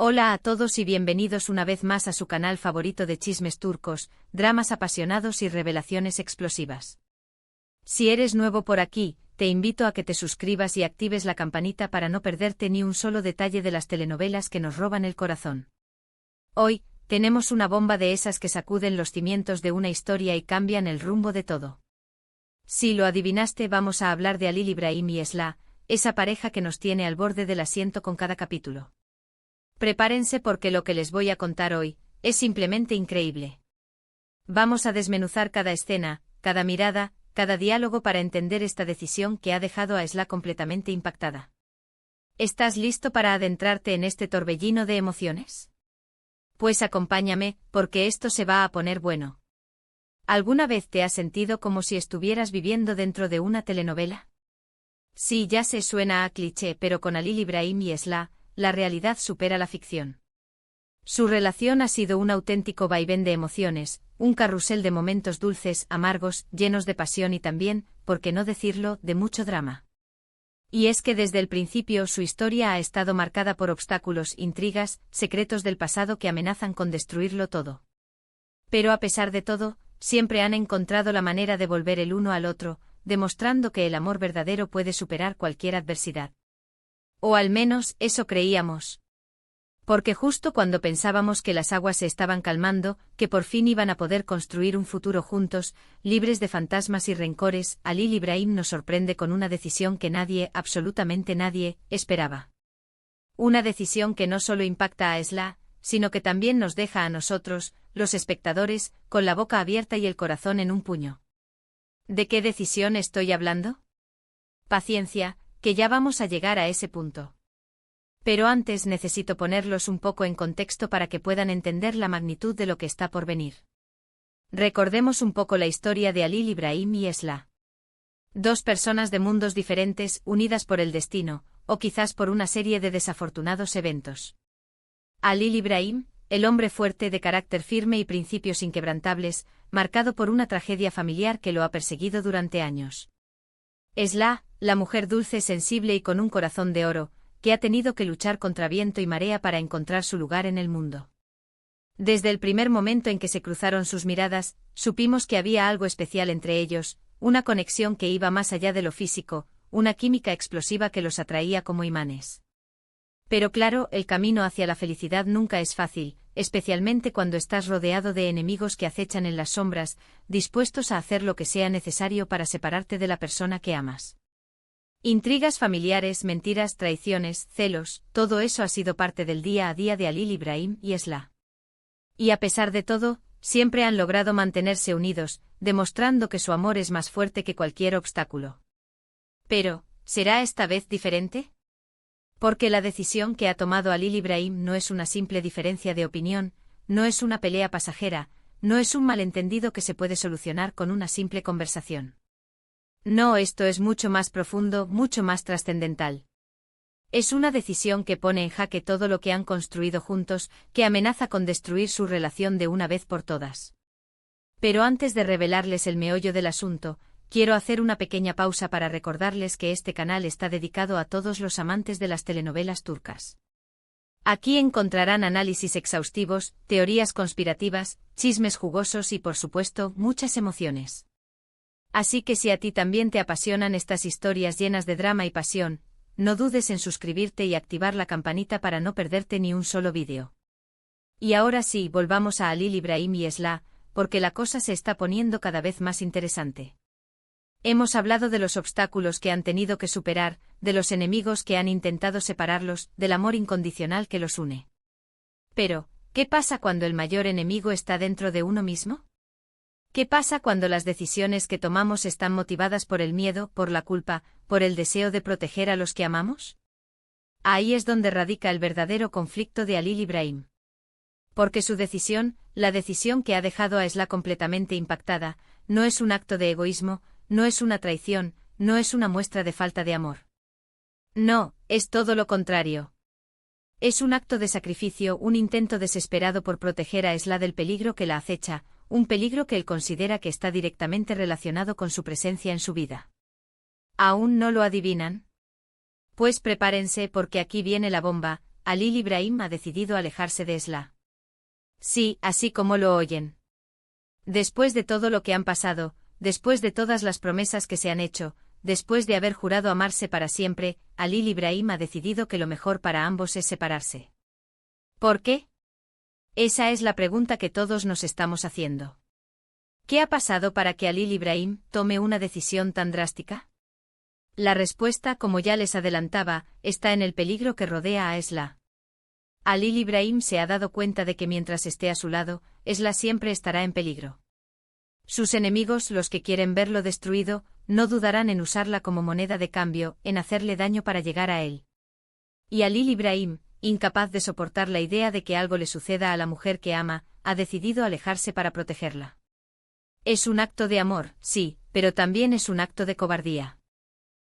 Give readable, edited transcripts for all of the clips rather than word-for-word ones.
Hola a todos y bienvenidos una vez más a su canal favorito de chismes turcos, dramas apasionados y revelaciones explosivas. Si eres nuevo por aquí, te invito a que te suscribas y actives la campanita para no perderte ni un solo detalle de las telenovelas que nos roban el corazón. Hoy, tenemos una bomba de esas que sacuden los cimientos de una historia y cambian el rumbo de todo. Si lo adivinaste, vamos a hablar de Halil İbrahim y Esra, esa pareja que nos tiene al borde del asiento con cada capítulo. Prepárense porque lo que les voy a contar hoy es simplemente increíble. Vamos a desmenuzar cada escena, cada mirada, cada diálogo para entender esta decisión que ha dejado a Esra completamente impactada. ¿Estás listo para adentrarte en este torbellino de emociones? Pues acompáñame, porque esto se va a poner bueno. ¿Alguna vez te has sentido como si estuvieras viviendo dentro de una telenovela? Sí, ya sé, suena a cliché, pero con Halil İbrahim y Esra, la realidad supera la ficción. Su relación ha sido un auténtico vaivén de emociones, un carrusel de momentos dulces, amargos, llenos de pasión y también, por qué no decirlo, de mucho drama. Y es que desde el principio su historia ha estado marcada por obstáculos, intrigas, secretos del pasado que amenazan con destruirlo todo. Pero a pesar de todo, siempre han encontrado la manera de volver el uno al otro, demostrando que el amor verdadero puede superar cualquier adversidad. O al menos, eso creíamos. Porque justo cuando pensábamos que las aguas se estaban calmando, que por fin iban a poder construir un futuro juntos, libres de fantasmas y rencores, Halil İbrahim nos sorprende con una decisión que nadie, absolutamente nadie, esperaba. Una decisión que no solo impacta a Esra, sino que también nos deja a nosotros, los espectadores, con la boca abierta y el corazón en un puño. ¿De qué decisión estoy hablando? Paciencia, que ya vamos a llegar a ese punto. Pero antes necesito ponerlos un poco en contexto para que puedan entender la magnitud de lo que está por venir. Recordemos un poco la historia de Halil İbrahim y Esra. Dos personas de mundos diferentes, unidas por el destino, o quizás por una serie de desafortunados eventos. Halil İbrahim, el hombre fuerte de carácter firme y principios inquebrantables, marcado por una tragedia familiar que lo ha perseguido durante años. Esra, la mujer dulce, sensible y con un corazón de oro, que ha tenido que luchar contra viento y marea para encontrar su lugar en el mundo. Desde el primer momento en que se cruzaron sus miradas, supimos que había algo especial entre ellos, una conexión que iba más allá de lo físico, una química explosiva que los atraía como imanes. Pero claro, el camino hacia la felicidad nunca es fácil, especialmente cuando estás rodeado de enemigos que acechan en las sombras, dispuestos a hacer lo que sea necesario para separarte de la persona que amas. Intrigas familiares, mentiras, traiciones, celos, todo eso ha sido parte del día a día de Halil İbrahim y Esra. Y a pesar de todo, siempre han logrado mantenerse unidos, demostrando que su amor es más fuerte que cualquier obstáculo. Pero, ¿será esta vez diferente? Porque la decisión que ha tomado Halil İbrahim no es una simple diferencia de opinión, no es una pelea pasajera, no es un malentendido que se puede solucionar con una simple conversación. No, esto es mucho más profundo, mucho más trascendental. Es una decisión que pone en jaque todo lo que han construido juntos, que amenaza con destruir su relación de una vez por todas. Pero antes de revelarles el meollo del asunto, quiero hacer una pequeña pausa para recordarles que este canal está dedicado a todos los amantes de las telenovelas turcas. Aquí encontrarán análisis exhaustivos, teorías conspirativas, chismes jugosos y por supuesto, muchas emociones. Así que si a ti también te apasionan estas historias llenas de drama y pasión, no dudes en suscribirte y activar la campanita para no perderte ni un solo vídeo. Y ahora sí, volvamos a Halil İbrahim y Esra, porque la cosa se está poniendo cada vez más interesante. Hemos hablado de los obstáculos que han tenido que superar, de los enemigos que han intentado separarlos, del amor incondicional que los une. Pero, ¿qué pasa cuando el mayor enemigo está dentro de uno mismo? ¿Qué pasa cuando las decisiones que tomamos están motivadas por el miedo, por la culpa, por el deseo de proteger a los que amamos? Ahí es donde radica el verdadero conflicto de Halil İbrahim. Porque su decisión, la decisión que ha dejado a Esra completamente impactada, no es un acto de egoísmo, no es una traición, no es una muestra de falta de amor. No, es todo lo contrario. Es un acto de sacrificio, un intento desesperado por proteger a Esra del peligro que la acecha, un peligro que él considera que está directamente relacionado con su presencia en su vida. ¿Aún no lo adivinan? Pues prepárense porque aquí viene la bomba, Halil Ibrahim ha decidido alejarse de Esla. Sí, así como lo oyen. Después de todo lo que han pasado, después de todas las promesas que se han hecho, después de haber jurado amarse para siempre, Halil Ibrahim ha decidido que lo mejor para ambos es separarse. ¿Por qué? Esa es la pregunta que todos nos estamos haciendo. ¿Qué ha pasado para que Halil Ibrahim tome una decisión tan drástica? La respuesta, como ya les adelantaba, está en el peligro que rodea a Esla. Halil Ibrahim se ha dado cuenta de que mientras esté a su lado, Esla siempre estará en peligro. Sus enemigos, los que quieren verlo destruido, no dudarán en usarla como moneda de cambio, en hacerle daño para llegar a él. Y Halil Ibrahim, incapaz de soportar la idea de que algo le suceda a la mujer que ama, ha decidido alejarse para protegerla. Es un acto de amor, sí, pero también es un acto de cobardía.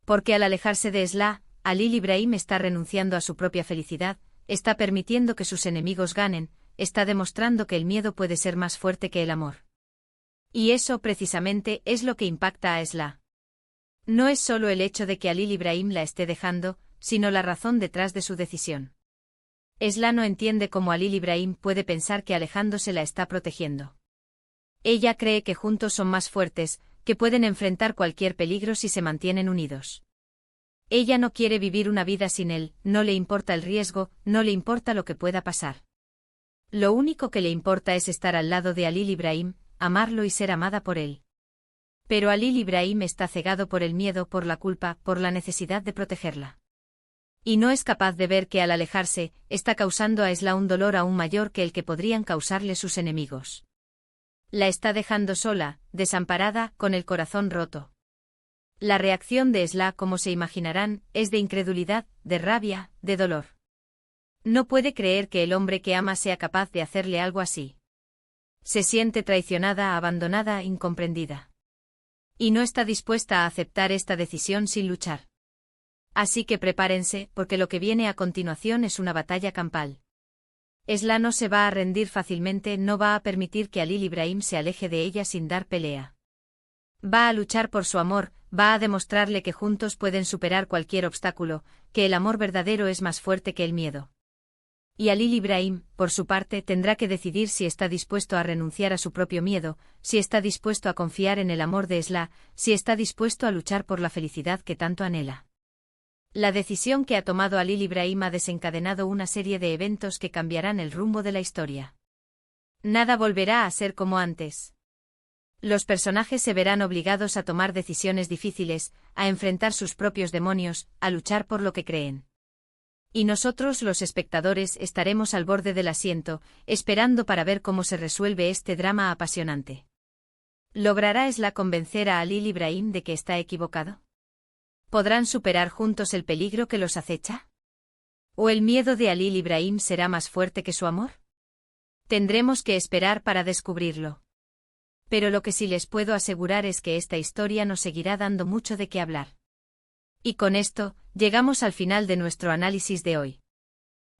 Porque al alejarse de Esla, Halil Ibrahim está renunciando a su propia felicidad, está permitiendo que sus enemigos ganen, está demostrando que el miedo puede ser más fuerte que el amor. Y eso precisamente es lo que impacta a Esla. No es solo el hecho de que Halil Ibrahim la esté dejando, sino la razón detrás de su decisión. Esla no entiende cómo Halil Ibrahim puede pensar que alejándose la está protegiendo. Ella cree que juntos son más fuertes, que pueden enfrentar cualquier peligro si se mantienen unidos. Ella no quiere vivir una vida sin él, no le importa el riesgo, no le importa lo que pueda pasar. Lo único que le importa es estar al lado de Halil Ibrahim, amarlo y ser amada por él. Pero Halil Ibrahim está cegado por el miedo, por la culpa, por la necesidad de protegerla. Y no es capaz de ver que al alejarse, está causando a Esla un dolor aún mayor que el que podrían causarle sus enemigos. La está dejando sola, desamparada, con el corazón roto. La reacción de Esla, como se imaginarán, es de incredulidad, de rabia, de dolor. No puede creer que el hombre que ama sea capaz de hacerle algo así. Se siente traicionada, abandonada, incomprendida. Y no está dispuesta a aceptar esta decisión sin luchar. Así que prepárense, porque lo que viene a continuación es una batalla campal. Esla no se va a rendir fácilmente, no va a permitir que Halil Ibrahim se aleje de ella sin dar pelea. Va a luchar por su amor, va a demostrarle que juntos pueden superar cualquier obstáculo, que el amor verdadero es más fuerte que el miedo. Y Halil Ibrahim, por su parte, tendrá que decidir si está dispuesto a renunciar a su propio miedo, si está dispuesto a confiar en el amor de Esla, si está dispuesto a luchar por la felicidad que tanto anhela. La decisión que ha tomado Halil Ibrahim ha desencadenado una serie de eventos que cambiarán el rumbo de la historia. Nada volverá a ser como antes. Los personajes se verán obligados a tomar decisiones difíciles, a enfrentar sus propios demonios, a luchar por lo que creen. Y nosotros, los espectadores, estaremos al borde del asiento, esperando para ver cómo se resuelve este drama apasionante. ¿Logrará Esla convencer a Halil Ibrahim de que está equivocado? ¿Podrán superar juntos el peligro que los acecha? ¿O el miedo de Halil Ibrahim será más fuerte que su amor? Tendremos que esperar para descubrirlo. Pero lo que sí les puedo asegurar es que esta historia nos seguirá dando mucho de qué hablar. Y con esto, llegamos al final de nuestro análisis de hoy.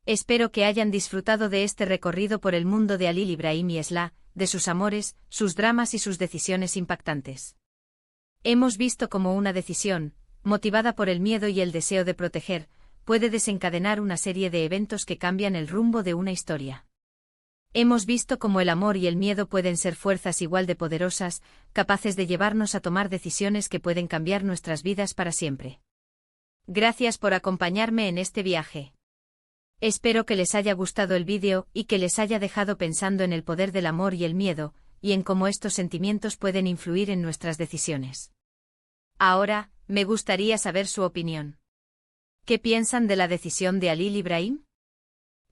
Espero que hayan disfrutado de este recorrido por el mundo de Halil Ibrahim y Esla, de sus amores, sus dramas y sus decisiones impactantes. Hemos visto cómo una decisión, motivada por el miedo y el deseo de proteger, puede desencadenar una serie de eventos que cambian el rumbo de una historia. Hemos visto cómo el amor y el miedo pueden ser fuerzas igual de poderosas, capaces de llevarnos a tomar decisiones que pueden cambiar nuestras vidas para siempre. Gracias por acompañarme en este viaje. Espero que les haya gustado el vídeo y que les haya dejado pensando en el poder del amor y el miedo, y en cómo estos sentimientos pueden influir en nuestras decisiones. Ahora, me gustaría saber su opinión. ¿Qué piensan de la decisión de Halil Ibrahim?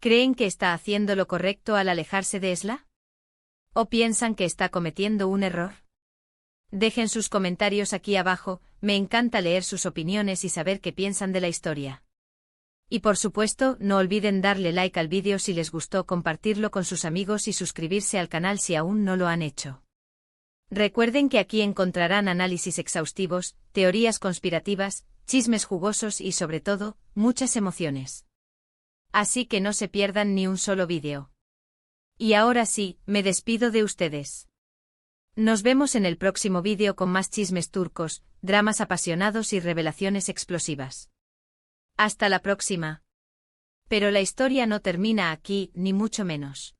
¿Creen que está haciendo lo correcto al alejarse de Esla? ¿O piensan que está cometiendo un error? Dejen sus comentarios aquí abajo, me encanta leer sus opiniones y saber qué piensan de la historia. Y por supuesto, no olviden darle like al vídeo si les gustó, compartirlo con sus amigos y suscribirse al canal si aún no lo han hecho. Recuerden que aquí encontrarán análisis exhaustivos, teorías conspirativas, chismes jugosos y sobre todo, muchas emociones. Así que no se pierdan ni un solo vídeo. Y ahora sí, me despido de ustedes. Nos vemos en el próximo vídeo con más chismes turcos, dramas apasionados y revelaciones explosivas. Hasta la próxima. Pero la historia no termina aquí, ni mucho menos.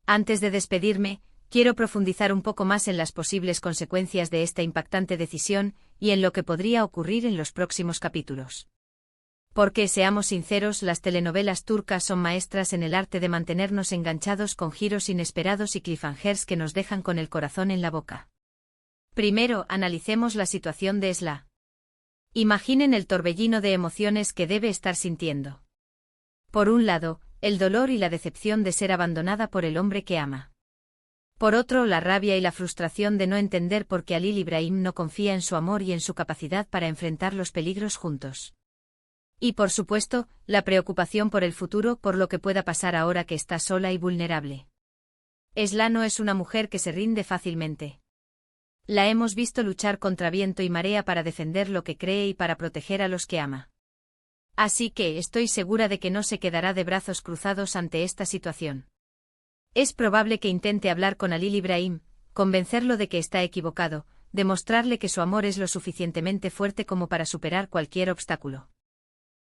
Antes de despedirme, quiero profundizar un poco más en las posibles consecuencias de esta impactante decisión y en lo que podría ocurrir en los próximos capítulos. Porque, seamos sinceros, las telenovelas turcas son maestras en el arte de mantenernos enganchados con giros inesperados y cliffhangers que nos dejan con el corazón en la boca. Primero, analicemos la situación de Esla. Imaginen el torbellino de emociones que debe estar sintiendo. Por un lado, el dolor y la decepción de ser abandonada por el hombre que ama. Por otro, la rabia y la frustración de no entender por qué Halil İbrahim no confía en su amor y en su capacidad para enfrentar los peligros juntos. Y por supuesto, la preocupación por el futuro, por lo que pueda pasar ahora que está sola y vulnerable. Esla no es una mujer que se rinde fácilmente. La hemos visto luchar contra viento y marea para defender lo que cree y para proteger a los que ama. Así que estoy segura de que no se quedará de brazos cruzados ante esta situación. Es probable que intente hablar con Halil İbrahim, convencerlo de que está equivocado, demostrarle que su amor es lo suficientemente fuerte como para superar cualquier obstáculo.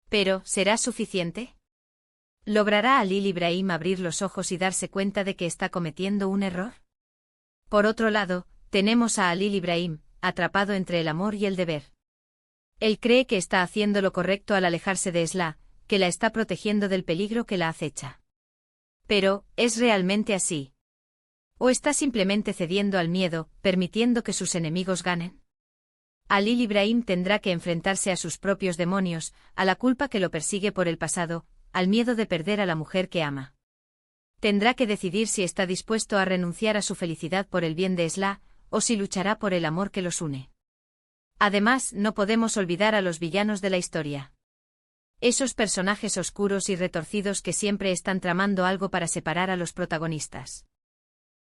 Pero, ¿será suficiente? ¿Logrará Halil İbrahim abrir los ojos y darse cuenta de que está cometiendo un error? Por otro lado, tenemos a Halil İbrahim, atrapado entre el amor y el deber. Él cree que está haciendo lo correcto al alejarse de Esla, que la está protegiendo del peligro que la acecha. Pero, ¿es realmente así? ¿O está simplemente cediendo al miedo, permitiendo que sus enemigos ganen? Halil İbrahim tendrá que enfrentarse a sus propios demonios, a la culpa que lo persigue por el pasado, al miedo de perder a la mujer que ama. Tendrá que decidir si está dispuesto a renunciar a su felicidad por el bien de Esla, o si luchará por el amor que los une. Además, no podemos olvidar a los villanos de la historia. Esos personajes oscuros y retorcidos que siempre están tramando algo para separar a los protagonistas.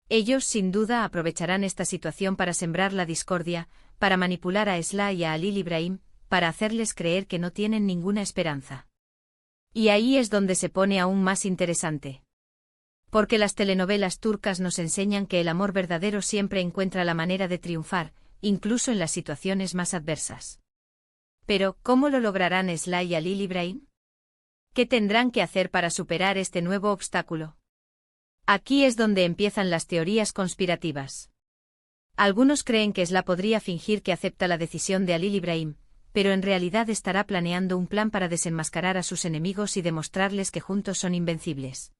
Ellos, sin duda, aprovecharán esta situación para sembrar la discordia, para manipular a Esla y a Halil İbrahim, para hacerles creer que no tienen ninguna esperanza. Y ahí es donde se pone aún más interesante. Porque las telenovelas turcas nos enseñan que el amor verdadero siempre encuentra la manera de triunfar, incluso en las situaciones más adversas. Pero, ¿cómo lo lograrán Esla y Halil İbrahim? ¿Qué tendrán que hacer para superar este nuevo obstáculo? Aquí es donde empiezan las teorías conspirativas. Algunos creen que Esla podría fingir que acepta la decisión de Halil İbrahim, pero en realidad estará planeando un plan para desenmascarar a sus enemigos y demostrarles que juntos son invencibles.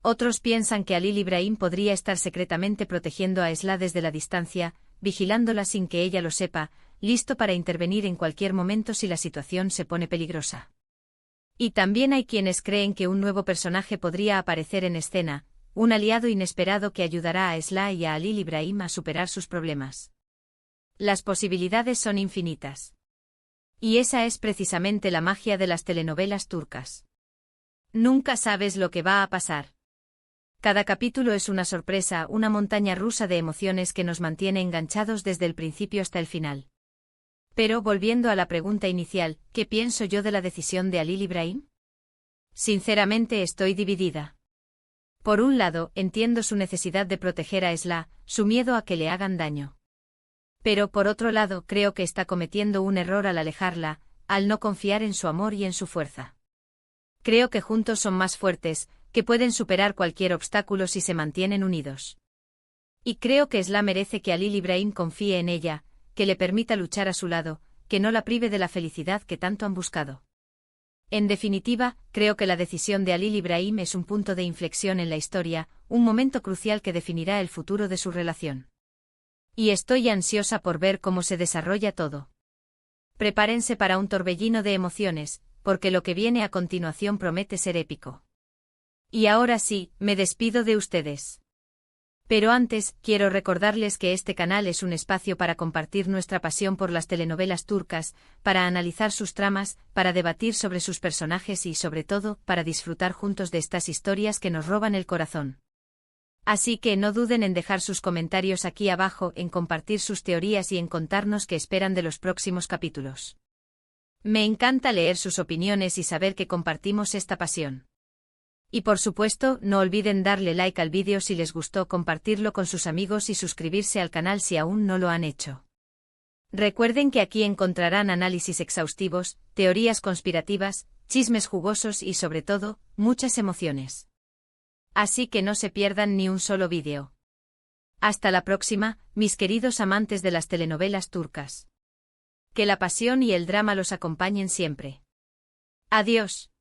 Otros piensan que Halil İbrahim podría estar secretamente protegiendo a Esla desde la distancia, vigilándola sin que ella lo sepa, listo para intervenir en cualquier momento si la situación se pone peligrosa. Y también hay quienes creen que un nuevo personaje podría aparecer en escena, un aliado inesperado que ayudará a Esla y a Halil İbrahim a superar sus problemas. Las posibilidades son infinitas. Y esa es precisamente la magia de las telenovelas turcas. Nunca sabes lo que va a pasar. Cada capítulo es una sorpresa, una montaña rusa de emociones que nos mantiene enganchados desde el principio hasta el final. Pero, volviendo a la pregunta inicial, ¿qué pienso yo de la decisión de Halil İbrahim? Sinceramente estoy dividida. Por un lado, entiendo su necesidad de proteger a Esla, su miedo a que le hagan daño. Pero por otro lado, creo que está cometiendo un error al alejarla, al no confiar en su amor y en su fuerza. Creo que juntos son más fuertes, que pueden superar cualquier obstáculo si se mantienen unidos. Y creo que Esla merece que Halil İbrahim confíe en ella, que le permita luchar a su lado, que no la prive de la felicidad que tanto han buscado. En definitiva, creo que la decisión de Halil İbrahim es un punto de inflexión en la historia, un momento crucial que definirá el futuro de su relación. Y estoy ansiosa por ver cómo se desarrolla todo. Prepárense para un torbellino de emociones, porque lo que viene a continuación promete ser épico. Y ahora sí, me despido de ustedes. Pero antes, quiero recordarles que este canal es un espacio para compartir nuestra pasión por las telenovelas turcas, para analizar sus tramas, para debatir sobre sus personajes y, sobre todo, para disfrutar juntos de estas historias que nos roban el corazón. Así que no duden en dejar sus comentarios aquí abajo, en compartir sus teorías y en contarnos qué esperan de los próximos capítulos. Me encanta leer sus opiniones y saber que compartimos esta pasión. Y por supuesto, no olviden darle like al vídeo si les gustó, compartirlo con sus amigos y suscribirse al canal si aún no lo han hecho. Recuerden que aquí encontrarán análisis exhaustivos, teorías conspirativas, chismes jugosos y sobre todo, muchas emociones. Así que no se pierdan ni un solo vídeo. Hasta la próxima, mis queridos amantes de las telenovelas turcas. Que la pasión y el drama los acompañen siempre. Adiós.